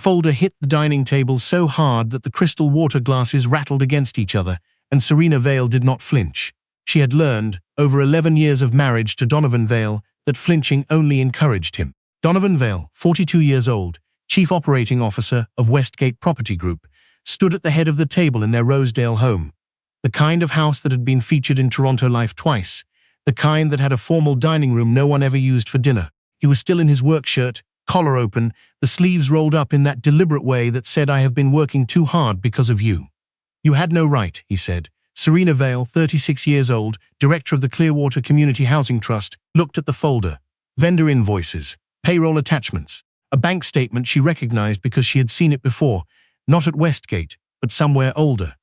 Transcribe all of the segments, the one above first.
folder hit the dining table so hard that the crystal water glasses rattled against each other, and Serena Vale did not flinch. She had learned, over 11 years of marriage to Donovan Vale, that flinching only encouraged him. Donovan Vale, 42 years old, Chief Operating Officer of Westgate Property Group, stood at the head of the table in their Rosedale home. The kind of house that had been featured in Toronto Life twice. The kind that had a formal dining room no one ever used for dinner. He was still in his work shirt, collar open, the sleeves rolled up in that deliberate way that said, "I have been working too hard because of you." "You had no right," he said. Serena Vale, 36 years old, director of the Clearwater Community Housing Trust, looked at the folder. Vendor invoices, payroll attachments, a bank statement she recognized because she had seen it before, not at Westgate, but somewhere older.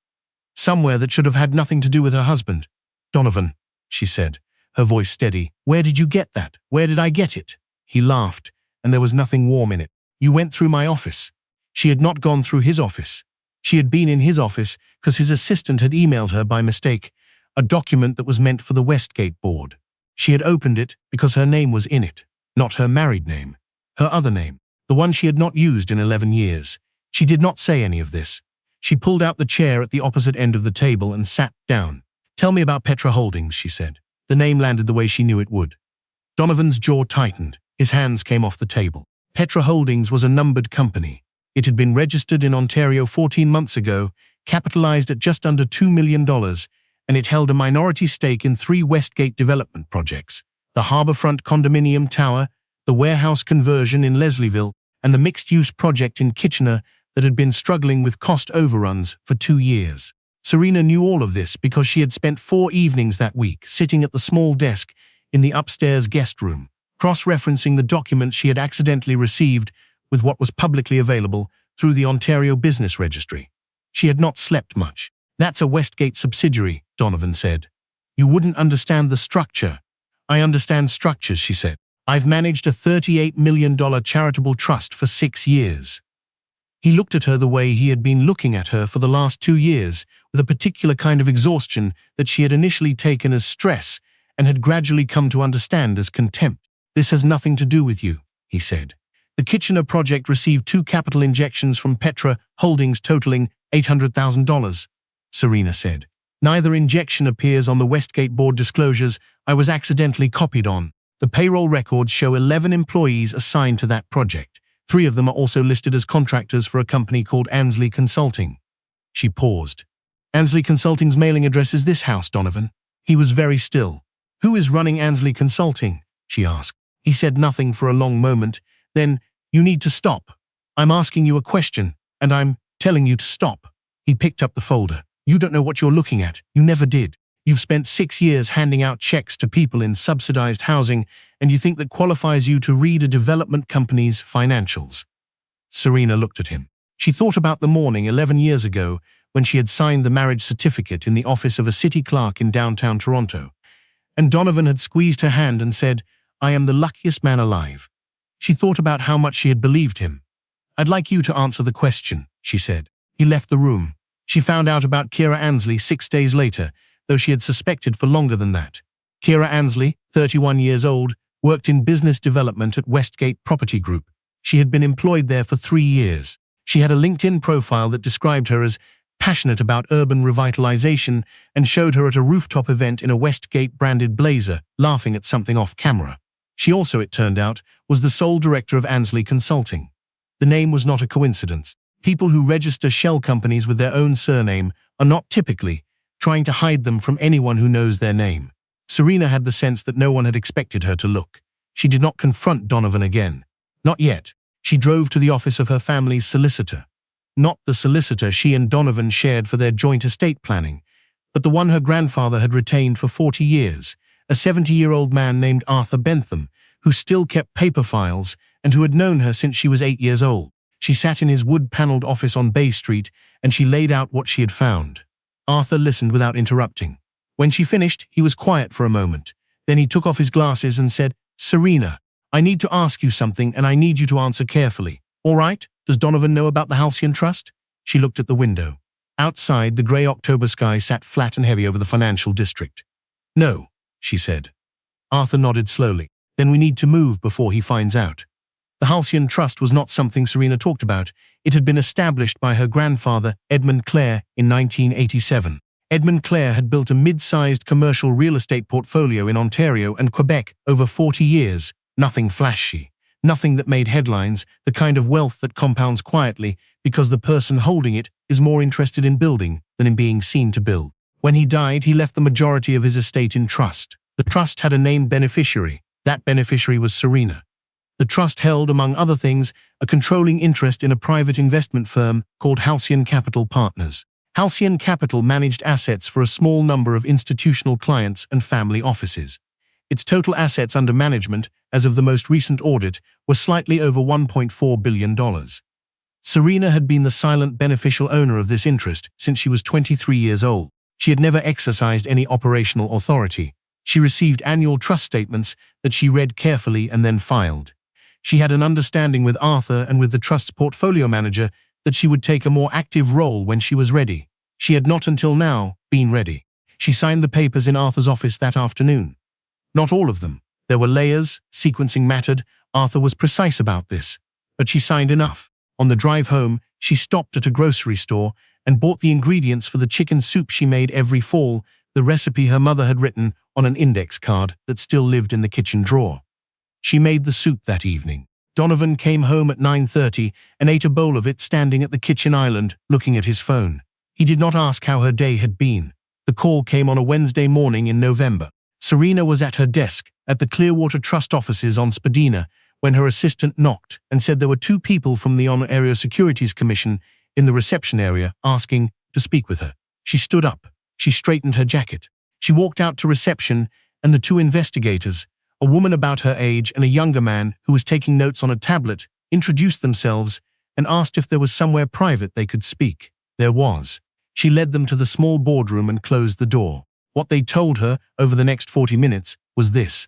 Somewhere that should have had nothing to do with her husband. "Donovan," she said, her voice steady, "where did you get that? Where did I get it?" He laughed, and there was nothing warm in it. "You went through my office." She had not gone through his office. She had been in his office because his assistant had emailed her by mistake a document that was meant for the Westgate board. She had opened it because her name was in it, not her married name, her other name, the one she had not used in 11 years. She did not say any of this. She pulled out the chair at the opposite end of the table and sat down. "Tell me about Petra Holdings," she said. The name landed the way she knew it would. Donovan's jaw tightened. His hands came off the table. Petra Holdings was a numbered company. It had been registered in Ontario 14 months ago, capitalized at just under $2 million, and it held a minority stake in 3 Westgate development projects: the Harbourfront Condominium Tower, the warehouse conversion in Leslieville, and the mixed-use project in Kitchener that had been struggling with cost overruns for 2 years. Serena knew all of this because she had spent 4 evenings that week sitting at the small desk in the upstairs guest room, cross-referencing the documents she had accidentally received with what was publicly available through the Ontario Business Registry. She had not slept much. "That's a Westgate subsidiary," Donovan said. "You wouldn't understand the structure." "I understand structures," she said. "I've managed a $38 million charitable trust for 6 years." He looked at her the way he had been looking at her for the last 2 years, with a particular kind of exhaustion that she had initially taken as stress and had gradually come to understand as contempt. "This has nothing to do with you," he said. "The Kitchener project received 2 capital injections from Petra Holdings totaling $800,000, Serena said. "Neither injection appears on the Westgate board disclosures I was accidentally copied on. The payroll records show 11 employees assigned to that project. 3 of them are also listed as contractors for a company called Ansley Consulting." She paused. "Ansley Consulting's mailing address is this house, Donovan." He was very still. "Who is running Ansley Consulting?" she asked. He said nothing for a long moment. Then, "You need to stop. I'm asking you a question, and I'm telling you to stop." He picked up the folder. "You don't know what you're looking at. You never did. You've spent 6 years handing out checks to people in subsidized housing, and you think that qualifies you to read a development company's financials." Serena looked at him. She thought about the morning 11 years ago when she had signed the marriage certificate in the office of a city clerk in downtown Toronto, and Donovan had squeezed her hand and said, "I am the luckiest man alive." She thought about how much she had believed him. "I'd like you to answer the question," she said. He left the room. She found out about Kira Ansley 6 days later, though she had suspected for longer than that. Kira Ansley, 31 years old, worked in business development at Westgate Property Group. She had been employed there for 3 years. She had a LinkedIn profile that described her as passionate about urban revitalization and showed her at a rooftop event in a Westgate-branded blazer, laughing at something off camera. She also, it turned out, was the sole director of Ansley Consulting. The name was not a coincidence. People who register shell companies with their own surname are not typically trying to hide them from anyone who knows their name. Serena had the sense that no one had expected her to look. She did not confront Donovan again. Not yet. She drove to the office of her family's solicitor. Not the solicitor she and Donovan shared for their joint estate planning, but the one her grandfather had retained for 40 years, a 70-year-old man named Arthur Bentham, who still kept paper files and who had known her since she was 8 years old. She sat in his wood-paneled office on Bay Street, and she laid out what she had found. Arthur listened without interrupting. When she finished, he was quiet for a moment. Then he took off his glasses and said, "Serena, I need to ask you something, and I need you to answer carefully. All right? Does Donovan know about the Halcyon Trust?" She looked at the window. Outside, the grey October sky sat flat and heavy over the financial district. "No," she said. Arthur nodded slowly. "Then we need to move before he finds out." The Halcyon Trust was not something Serena talked about. It had been established by her grandfather, Edmund Clare, in 1987. Edmund Clare had built a mid-sized commercial real estate portfolio in Ontario and Quebec over 40 years. Nothing flashy, nothing that made headlines, the kind of wealth that compounds quietly because the person holding it is more interested in building than in being seen to build. When he died, he left the majority of his estate in trust. The trust had a named beneficiary. That beneficiary was Serena. The trust held, among other things, a controlling interest in a private investment firm called Halcyon Capital Partners. Halcyon Capital managed assets for a small number of institutional clients and family offices. Its total assets under management, as of the most recent audit, were slightly over $1.4 billion. Serena had been the silent beneficial owner of this interest since she was 23 years old. She had never exercised any operational authority. She received annual trust statements that she read carefully and then filed. She had an understanding with Arthur and with the trust's portfolio manager that she would take a more active role when she was ready. She had not until now been ready. She signed the papers in Arthur's office that afternoon. Not all of them. There were layers, sequencing mattered. Arthur was precise about this. But she signed enough. On the drive home, she stopped at a grocery store and bought the ingredients for the chicken soup she made every fall, the recipe her mother had written on an index card that still lived in the kitchen drawer. She made the soup that evening. Donovan came home at 9:30 and ate a bowl of it standing at the kitchen island, looking at his phone. He did not ask how her day had been. The call came on a Wednesday morning in November. Serena was at her desk at the Clearwater Trust offices on Spadina when her assistant knocked and said there were two people from the Ontario Securities Commission in the reception area asking to speak with her. She stood up. She straightened her jacket. She walked out to reception, and the two investigators, a woman about her age and a younger man who was taking notes on a tablet, introduced themselves and asked if there was somewhere private they could speak. There was. She led them to the small boardroom and closed the door. What they told her over the next 40 minutes was this.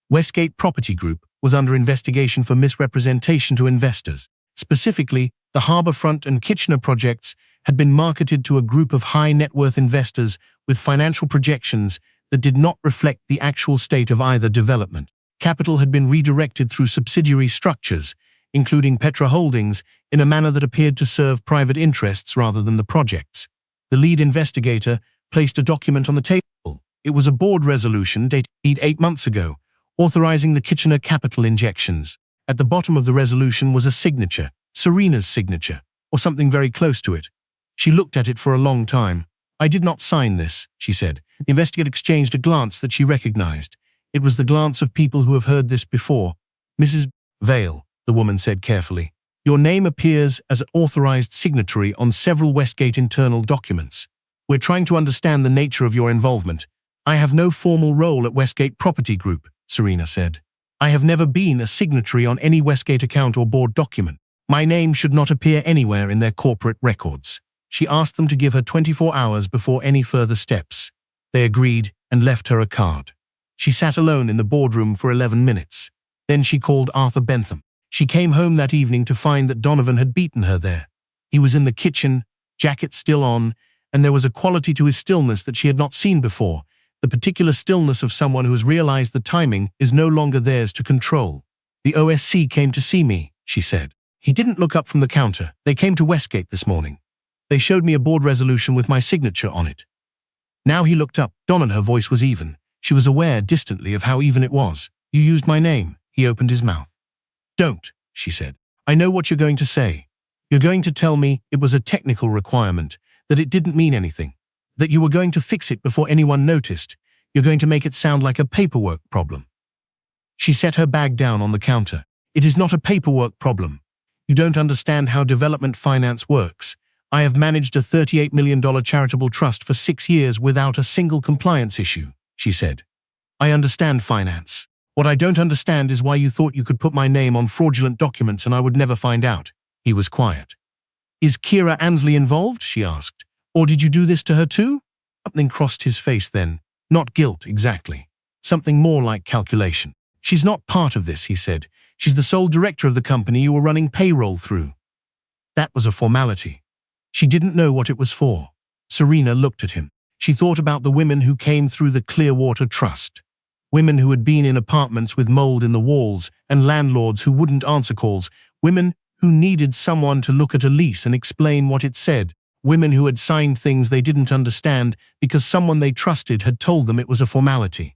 Westgate Property Group was under investigation for misrepresentation to investors. Specifically, the Harbourfront and Kitchener projects had been marketed to a group of high-net-worth investors with financial projections that did not reflect the actual state of either development. Capital had been redirected through subsidiary structures, including Petra Holdings, in a manner that appeared to serve private interests rather than the projects. The lead investigator placed a document on the table. It was a board resolution dated 8 months ago, authorizing the Kitchener capital injections. At the bottom of the resolution was a signature, Serena's signature, or something very close to it. She looked at it for a long time. "I did not sign this," she said. The investigator exchanged a glance that she recognized. It was the glance of people who have heard this before. "Mrs. Vale," the woman said carefully, "your name appears as an authorized signatory on several Westgate internal documents. We're trying to understand the nature of your involvement." "I have no formal role at Westgate Property Group," Serena said. "I have never been a signatory on any Westgate account or board document. My name should not appear anywhere in their corporate records." She asked them to give her 24 hours before any further steps. They agreed and left her a card. She sat alone in the boardroom for 11 minutes. Then she called Arthur Bentham. She came home that evening to find that Donovan had beaten her there. He was in the kitchen, jacket still on, and there was a quality to his stillness that she had not seen before, the particular stillness of someone who has realized the timing is no longer theirs to control. "The OSC came to see me," she said. He didn't look up from the counter. "They came to Westgate this morning. They showed me a board resolution with my signature on it." Now he looked up. Her voice was even. She was aware distantly of how even it was. "You used my name." He opened his mouth. "Don't," she said. "I know what you're going to say. You're going to tell me it was a technical requirement, that it didn't mean anything, that you were going to fix it before anyone noticed. You're going to make it sound like a paperwork problem." She set her bag down on the counter. "It is not a paperwork problem. You don't understand how development finance works. I have managed a $38 million charitable trust for 6 years without a single compliance issue," she said. "I understand finance. What I don't understand is why you thought you could put my name on fraudulent documents and I would never find out." He was quiet. "Is Kira Ansley involved?" she asked. "Or did you do this to her too?" Something crossed his face then. Not guilt, exactly. Something more like calculation. "She's not part of this," he said. "She's the sole director of the company you were running payroll through." That was a formality. She didn't know what it was for. Serena looked at him. She thought about the women who came through the Clearwater Trust. Women who had been in apartments with mold in the walls and landlords who wouldn't answer calls. Women who needed someone to look at a lease and explain what it said. Women who had signed things they didn't understand because someone they trusted had told them it was a formality.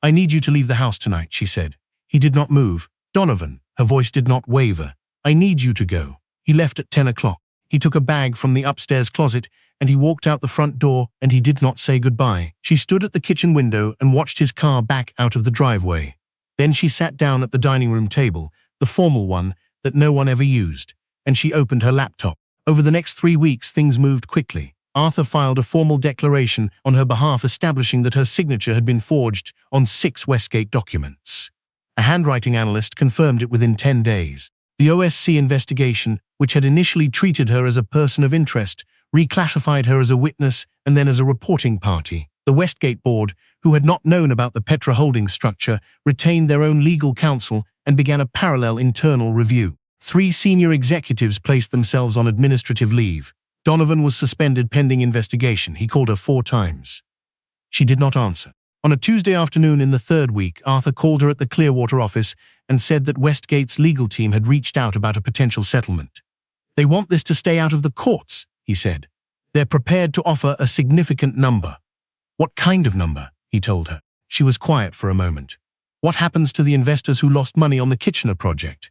"I need you to leave the house tonight," she said. He did not move. "Donovan," her voice did not waver. "I need you to go." He left at 10 o'clock. He took a bag from the upstairs closet and he walked out the front door, and he did not say goodbye. She stood at the kitchen window and watched his car back out of the driveway. Then she sat down at the dining room table, the formal one that no one ever used, and she opened her laptop. Over the next 3 weeks, things moved quickly. Arthur filed a formal declaration on her behalf establishing that her signature had been forged on 6 Westgate documents. A handwriting analyst confirmed it within 10 days. The OSC investigation, which had initially treated her as a person of interest, reclassified her as a witness and then as a reporting party. The Westgate board, who had not known about the Petra Holdings structure, retained their own legal counsel and began a parallel internal review. 3 senior executives placed themselves on administrative leave. Donovan was suspended pending investigation. He called her 4 times. She did not answer. On a Tuesday afternoon in the 3rd week, Arthur called her at the Clearwater office and said that Westgate's legal team had reached out about a potential settlement. "They want this to stay out of the courts," he said. "They're prepared to offer a significant number." "What kind of number?" he told her. She was quiet for a moment. "What happens to the investors who lost money on the Kitchener project?"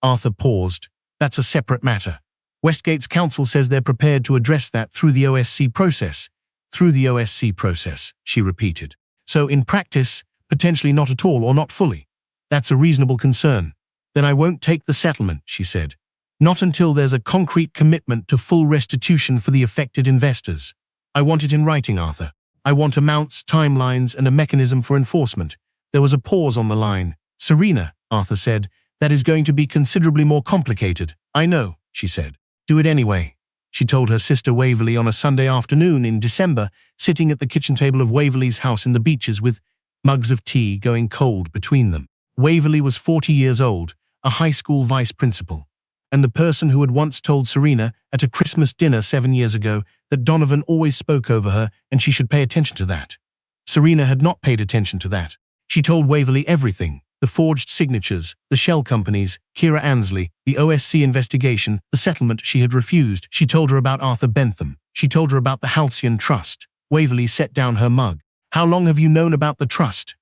Arthur paused. "That's a separate matter. Westgate's counsel says they're prepared to address that through the OSC process." "Through the OSC process," she repeated. "So in practice, potentially not at all or not fully." "That's a reasonable concern." "Then I won't take the settlement," she said. "Not until there's a concrete commitment to full restitution for the affected investors. I want it in writing, Arthur. I want amounts, timelines, and a mechanism for enforcement." There was a pause on the line. "Serena," Arthur said, "that is going to be considerably more complicated." "I know," she said. "Do it anyway," she told her sister Waverley on a Sunday afternoon in December, sitting at the kitchen table of Waverley's house in the Beaches with mugs of tea going cold between them. Waverley was 40 years old, a high school vice principal, and the person who had once told Serena at a Christmas dinner 7 years ago that Donovan always spoke over her and she should pay attention to that. Serena had not paid attention to that. She told Waverley everything: the forged signatures, the shell companies, Kira Ansley, the OSC investigation, the settlement she had refused. She told her about Arthur Bentham. She told her about the Halcyon Trust. Waverley set down her mug. "How long have you known about the trust?"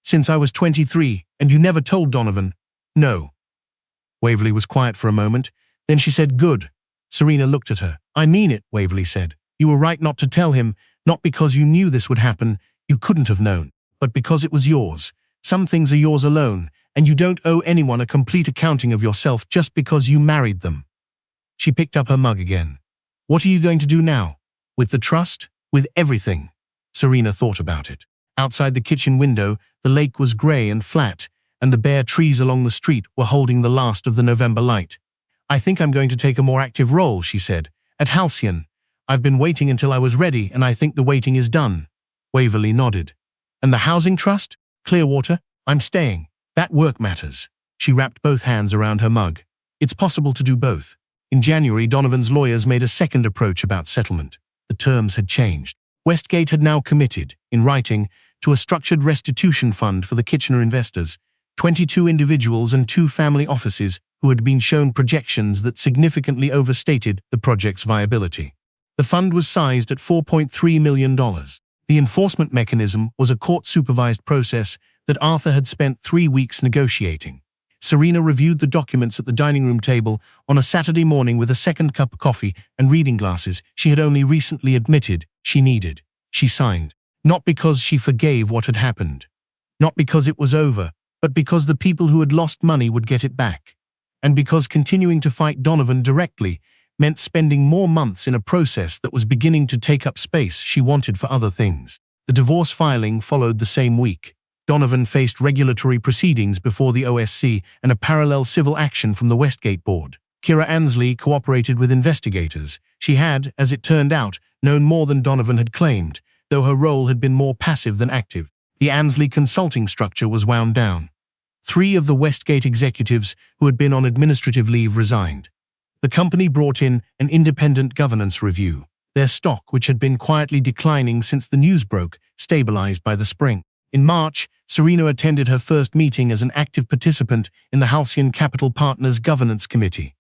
"Since I was 23, and you never told Donovan?" "No." Waverley was quiet for a moment. Then she said, "Good." Serena looked at her. "I mean it," Waverley said. "You were right not to tell him, not because you knew this would happen, you couldn't have known, but because it was yours. Some things are yours alone, and you don't owe anyone a complete accounting of yourself just because you married them." She picked up her mug again. "What are you going to do now? With the trust? With everything?" Serena thought about it. Outside the kitchen window, the lake was grey and flat, and the bare trees along the street were holding the last of the November light. "I think I'm going to take a more active role," she said. "At Halcyon. I've been waiting until I was ready, and I think the waiting is done." Waverley nodded. "And the housing trust? Clearwater? I'm staying. That work matters." She wrapped both hands around her mug. "It's possible to do both." In January, Donovan's lawyers made a second approach about settlement. The terms had changed. Westgate had now committed, in writing, to a structured restitution fund for the Kitchener investors, 22 individuals and 2 family offices who had been shown projections that significantly overstated the project's viability. The fund was sized at $4.3 million. The enforcement mechanism was a court-supervised process that Arthur had spent 3 weeks negotiating. Serena reviewed the documents at the dining room table on a Saturday morning with a second cup of coffee and reading glasses she had only recently admitted she needed. She signed, not because she forgave what had happened, not because it was over, but because the people who had lost money would get it back, and because continuing to fight Donovan directly meant spending more months in a process that was beginning to take up space she wanted for other things. The divorce filing followed the same week. Donovan faced regulatory proceedings before the OSC and a parallel civil action from the Westgate board. Kira Ansley cooperated with investigators. She had, as it turned out, known more than Donovan had claimed, though her role had been more passive than active. The Ansley consulting structure was wound down. 3 of the Westgate executives who had been on administrative leave resigned. The company brought in an independent governance review. Their stock, which had been quietly declining since the news broke, stabilized by the spring. In March, Serena attended her first meeting as an active participant in the Halcyon Capital Partners Governance Committee.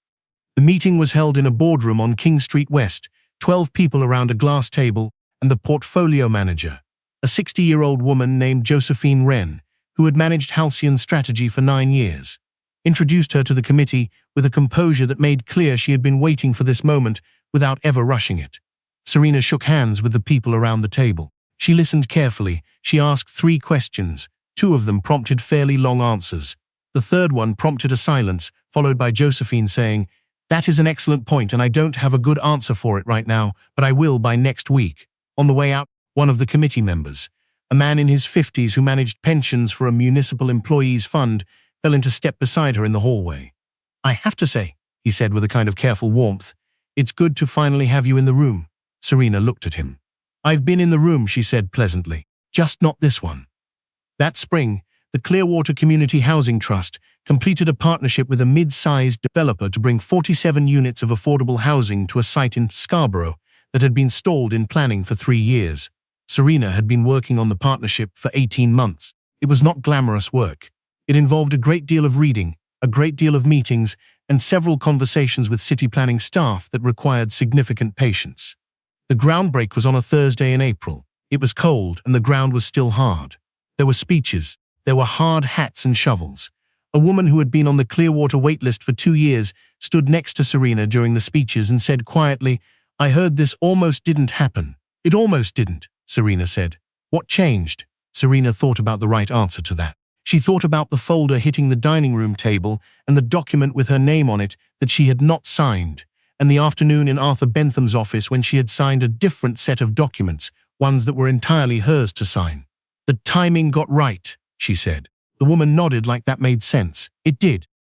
The meeting was held in a boardroom on King Street West, 12 people around a glass table, and the portfolio manager, a 60-year-old woman named Josephine Wren, who had managed Halcyon's strategy for 9 years, introduced her to the committee with a composure that made clear she had been waiting for this moment without ever rushing it. Serena shook hands with the people around the table. She listened carefully. She asked 3 questions. 2 of them prompted fairly long answers. The third one prompted a silence, followed by Josephine saying, "That is an excellent point, and I don't have a good answer for it right now, but I will by next week." On the way out, one of the committee members, a man in his 50s who managed pensions for a municipal employees fund, fell into step beside her in the hallway. "I have to say," he said with a kind of careful warmth, "it's good to finally have you in the room." Serena looked at him. "I've been in the room," she said pleasantly, "just not this one." That spring, the Clearwater Community Housing Trust completed a partnership with a mid-sized developer to bring 47 units of affordable housing to a site in Scarborough that had been stalled in planning for 3 years. Serena had been working on the partnership for 18 months. It was not glamorous work. It involved a great deal of reading, a great deal of meetings, and several conversations with city planning staff that required significant patience. The groundbreak was on a Thursday in April. It was cold and the ground was still hard. There were speeches. There were hard hats and shovels. A woman who had been on the Clearwater waitlist for 2 years stood next to Serena during the speeches and said quietly, "I heard this almost didn't happen." "It almost didn't," Serena said. "What changed?" Serena thought about the right answer to that. She thought about the folder hitting the dining room table and the document with her name on it that she had not signed, and the afternoon in Arthur Bentham's office when she had signed a different set of documents, ones that were entirely hers to sign. "The timing got right," she said. The woman nodded like that made sense. It did.